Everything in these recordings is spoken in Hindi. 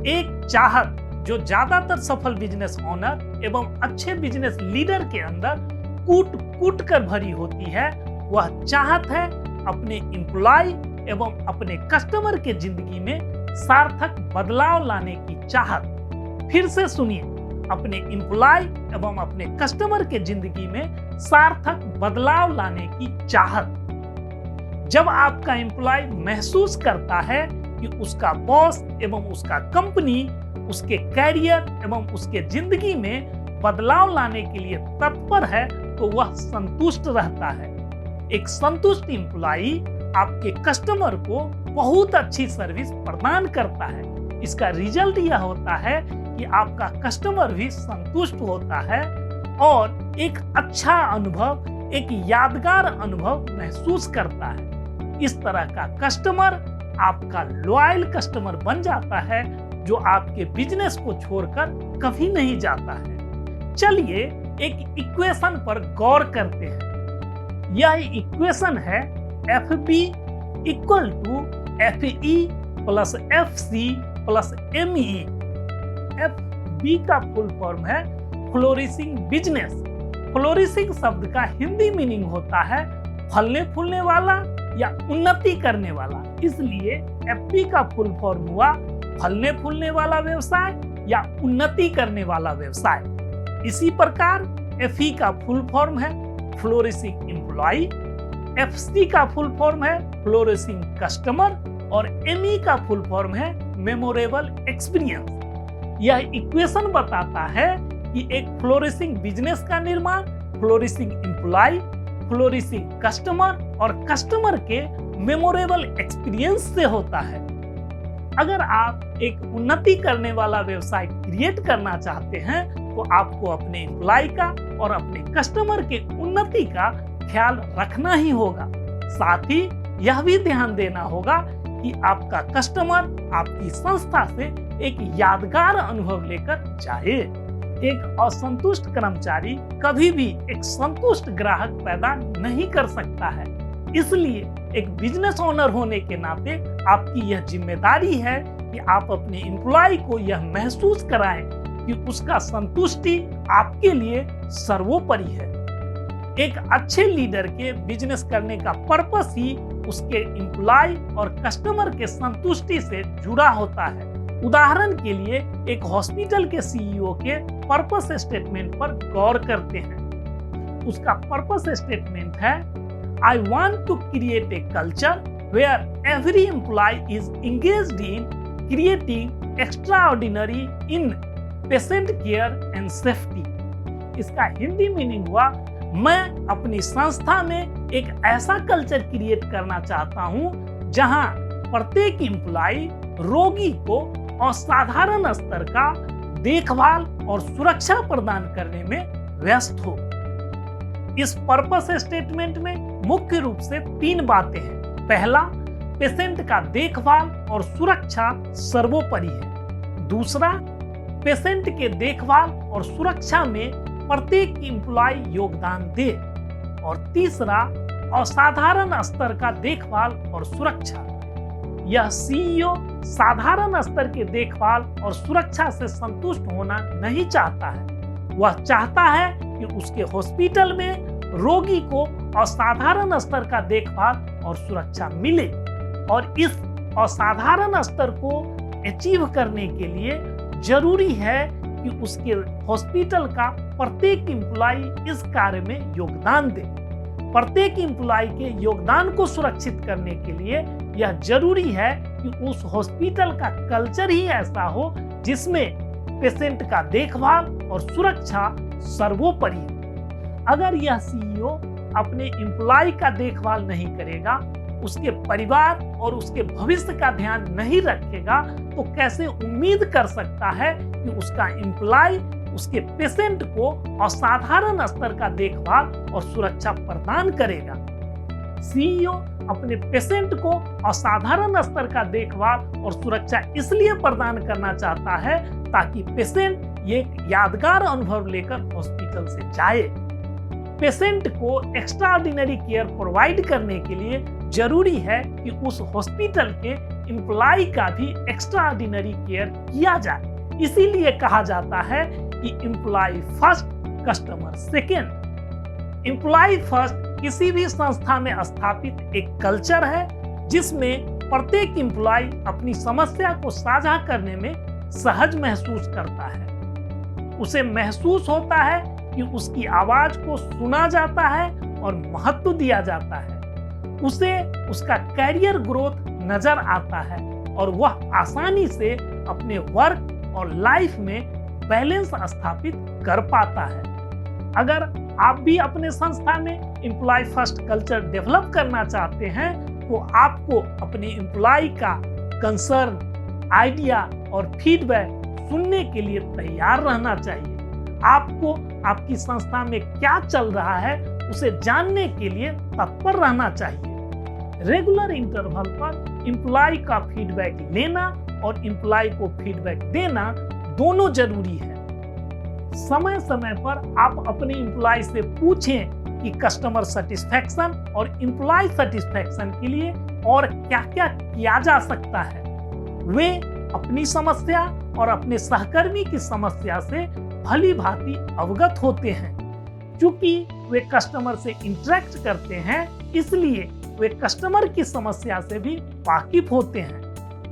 एक चाहत जो ज्यादातर सफल बिजनेस ओनर एवं अच्छे बिजनेस लीडर के अंदर कूट कूट कर भरी होती है, वह चाहत है अपने एम्प्लॉय एवं अपने कस्टमर के जिंदगी में सार्थक बदलाव लाने की चाहत। फिर से सुनिए, अपने एम्प्लॉय एवं अपने कस्टमर के जिंदगी में सार्थक बदलाव लाने की चाहत। जब आपका एम्प्लॉय महसूस करता है कि उसका बॉस एवं उसका कंपनी उसके कैरियर एवं उसके जिंदगी में बदलाव लाने के लिए तत्पर है, तो वह संतुष्ट रहता है। एक संतुष्ट एम्प्लॉय आपके कस्टमर को बहुत अच्छी सर्विस प्रदान करता है। इसका रिजल्ट यह होता है कि आपका कस्टमर भी संतुष्ट होता है और एक अच्छा अनुभव, एक यादगार अनुभव महसूस करता है। इस तरह का कस्टमर आपका लॉयल कस्टमर बन जाता है, जो आपके बिजनेस को छोड़कर कभी नहीं जाता है। चलिए एक इक्वेशन पर गौर करते हैं। यह इक्वेशन है FB equal to FE plus FC plus ME। FB का फुल फॉर्म है फ्लोरिशिंग बिजनेस। फ्लोरिशिंग शब्द का हिंदी मीनिंग होता है फलने फूलने वाला या उन्नति करने वाला, इसलिए FB का फुल फॉर्म हुआ फलने फूलने वाला व्यवसाय या उन्नति करने वाला व्यवसाय। इसी प्रकार FE का फुल फॉर्म है फ्लोरिशिंग एम्प्लॉय, FC का फुल फॉर्म है फ्लोरिशिंग कस्टमर और ME का फुल फॉर्म है मेमोरेबल एक्सपीरियंस। यह इक्वेशन बताता है कि एक फ्लोरिशिंग बिजनेस का निर्माण फ्लोरिशिंग एम्प्लॉय, फ्लोरिशिंग कस्टमर और कस्टमर के मेमोरेबल एक्सपीरियंस से होता है। अगर आप एक उन्नति करने वाला व्यवसाय क्रिएट करना चाहते हैं, तो आपको अपने एम्प्लॉय का और अपने कस्टमर के उन्नति का ख्याल रखना ही होगा। साथ ही यह भी ध्यान देना होगा कि आपका कस्टमर आपकी संस्था से एक यादगार अनुभव लेकर जाए। एक असंतुष्ट कर्मचारी कभी भी एक संतुष्ट ग्राहक पैदा नहीं कर सकता है। इसलिए एक बिजनेस ओनर होने के नाते आपकी यह जिम्मेदारी है कि आप अपने एम्प्लॉय को यह महसूस कराएं कि उसका संतुष्टि आपके लिए सर्वोपरि है। एक अच्छे लीडर के बिजनेस करने का पर्पस ही उसके एम्प्लॉय और कस्टमर के संतुष्टि से जुड़ा होता है। उदाहरण के लिए एक हॉस्पिटल के CEO के पर्पस स्टेटमेंट पर गौर करते हैं। उसका पर्पस स्टेटमेंट है I want to create a culture where every employee is engaged in creating extraordinary in patient care and safety। इसका हिंदी मीनिंग हुआ, मैं अपनी संस्था में एक ऐसा कल्चर क्रिएट करना चाहता हूं जहां प्रत्येक एम्प्लॉय रोगी को असाधारण स्तर का देखभाल और सुरक्षा प्रदान करने में व्यस्त हो। इस पर्पस स्टेटमेंट में मुख्य रूप से 3 बातें हैं। पहला, पेशेंट का देखभाल और सुरक्षा सर्वोपरि है। दूसरा, पेशेंट के देखभाल और सुरक्षा में प्रत्येक एम्प्लॉय योगदान दे। और तीसरा, असाधारण स्तर का देखभाल और सुरक्षा। यह CEO साधारण स्तर के देखभाल और सुरक्षा से संतुष्ट होना नहीं चाहता है। वह चाहता है कि उसके हॉस्पिटल में रोगी को असाधारण स्तर का देखभाल और सुरक्षा मिले, और इस असाधारण स्तर को अचीव करने के लिए जरूरी है कि उसके हॉस्पिटल का प्रत्येक एम्प्लॉय इस कार्य में योगदान दे। प्रत्येक एम्प्लॉय के योगदान को सुरक्षित करने के लिए यह जरूरी है कि उस हॉस्पिटल का कल्चर ही ऐसा हो जिसमें पेशेंट का देखभाल और सुरक्षा सर्वोपरि है। अगर यह CEO अपने एम्प्लॉय का देखभाल नहीं करेगा, उसके परिवार और उसके भविष्य का ध्यान नहीं रखेगा, तो कैसे उम्मीद कर सकता है कि उसका एम्प्लॉय उसके पेशेंट को असाधारण स्तर का देखभाल और सुरक्षा प्रदान करेगा। CEO अपने पेशेंट को असाधारण स्तर का देखभाल और सुरक्षा इसलिए प्रदान करना चाहता है ताकि पेशेंट एक यादगार अनुभव लेकर हॉस्पिटल से जाए। पेशेंट को एक्स्ट्राऑर्डिनरी केयर प्रोवाइड करने के लिए जरूरी है कि उस हॉस्पिटल के एम्प्लॉय का भी एक्स्ट्रा ऑर्डिनरी केयर किया जाए। इसीलिए कहा जाता है कि employee first customer second. Employee first किसी भी संस्था में स्थापित एक कल्चर है जिसमें प्रत्येक एम्प्लॉय अपनी समस्या को साझा करने में सहज महसूस करता है। उसे महसूस होता है कि उसकी आवाज को सुना जाता है और महत्व दिया जाता है। उसे उसका कैरियर ग्रोथ नजर आता है और वह आसानी से अपने वर्क और लाइफ में बैलेंस स्थापित कर पाता है। अगर आप भी अपने संस्था में एम्प्लॉय फर्स्ट कल्चर डेवलप करना चाहते हैं तो आपको अपने एम्प्लॉय का कंसर्न, आइडिया और फीडबैक सुनने के लिए तैयार रहना चाहिए। आपको आपकी संस्था में क्या चल रहा है उसे जानने के लिए तत्पर रहना चाहिए। रेगुलर इंटरवल पर एम्प्लॉय का फीडबैक लेना और एम्प्लॉय को फीडबैक देना दोनों जरूरी है। समय समय पर आप अपने एम्प्लॉय से पूछें कि कस्टमर सेटिस्फैक्शन और एम्प्लॉय सेटिस्फैक्शन के लिए और क्या-क्या किया जा सकता है। वे अपनी समस्या और अपने सहकर्मी की समस्या से भली भांति अवगत होते हैं। क्योंकि वे कस्टमर से इंटरेक्ट करते हैं, इसलिए वे कस्टमर की समस्या से भी वाकिफ होते हैं।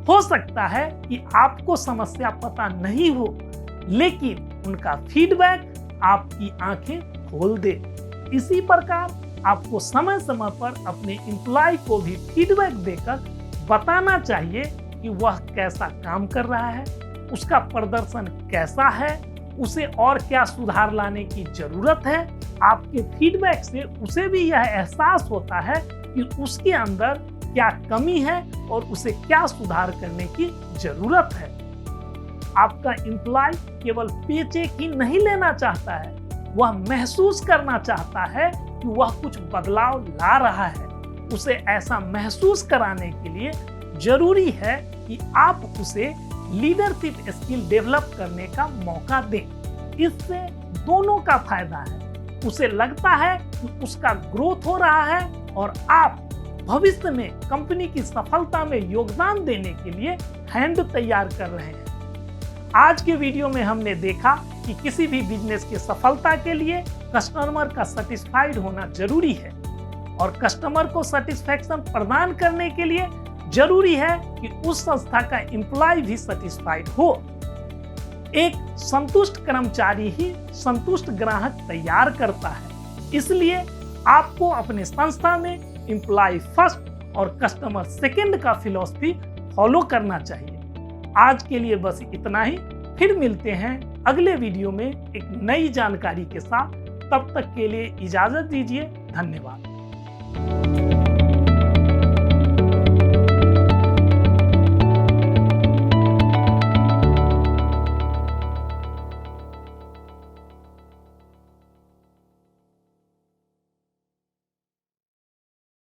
हो सकता है कि आपको समस्या पता नहीं हो, लेकिन उनका फीडबैक आपकी आंखें खोल दे। इसी प्रकार आपको समय समय पर अपने एम्प्लॉय को भी फीडबैक देकर बताना चाहिए कि वह कैसा काम कर रहा है, उसका प्रदर्शन कैसा है, उसे और क्या सुधार लाने की जरूरत है। आपके फीडबैक से उसे भी यह एहसास होता है कि उसके अंदर क्या कमी है और उसे क्या सुधार करने की जरूरत है। आपका एम्प्लॉय केवल पेचेक ही नहीं लेना चाहता है, वह महसूस करना चाहता है कि वह कुछ बदलाव ला रहा है। उसे ऐसा महसूस कराने के लिए जरूरी है कि आप उसे लीडरशिप स्किल डेवलप करने का मौका दें। इससे दोनों का फायदा है। उसे लगता है कि उसका ग्रोथ हो रहा है और आप भविष्य में कंपनी की सफलता में योगदान देने के लिए हैंड तैयार कर रहे हैं। आज के वीडियो में हमने देखा कि किसी भी बिजनेस की सफलता के लिए कस्टमर का सेटिस्फाइड होना जरूरी है और कस्टमर को सेटिस्फैक्शन प्रदान करने के लिए जरूरी है कि उस संस्था का एम्प्लॉय भी सेटिस्फाइड हो। एक संतुष्ट कर्मचारी ही संतुष्ट ग्राहक तैयार करता है। इसलिए आपको अपने संस्था में एम्प्लॉय फर्स्ट और कस्टमर सेकेंड का फिलॉसफी फॉलो करना चाहिए। आज के लिए बस इतना ही। फिर मिलते हैं अगले वीडियो में एक नई जानकारी के साथ। तब तक के लिए इजाजत दीजिए। धन्यवाद।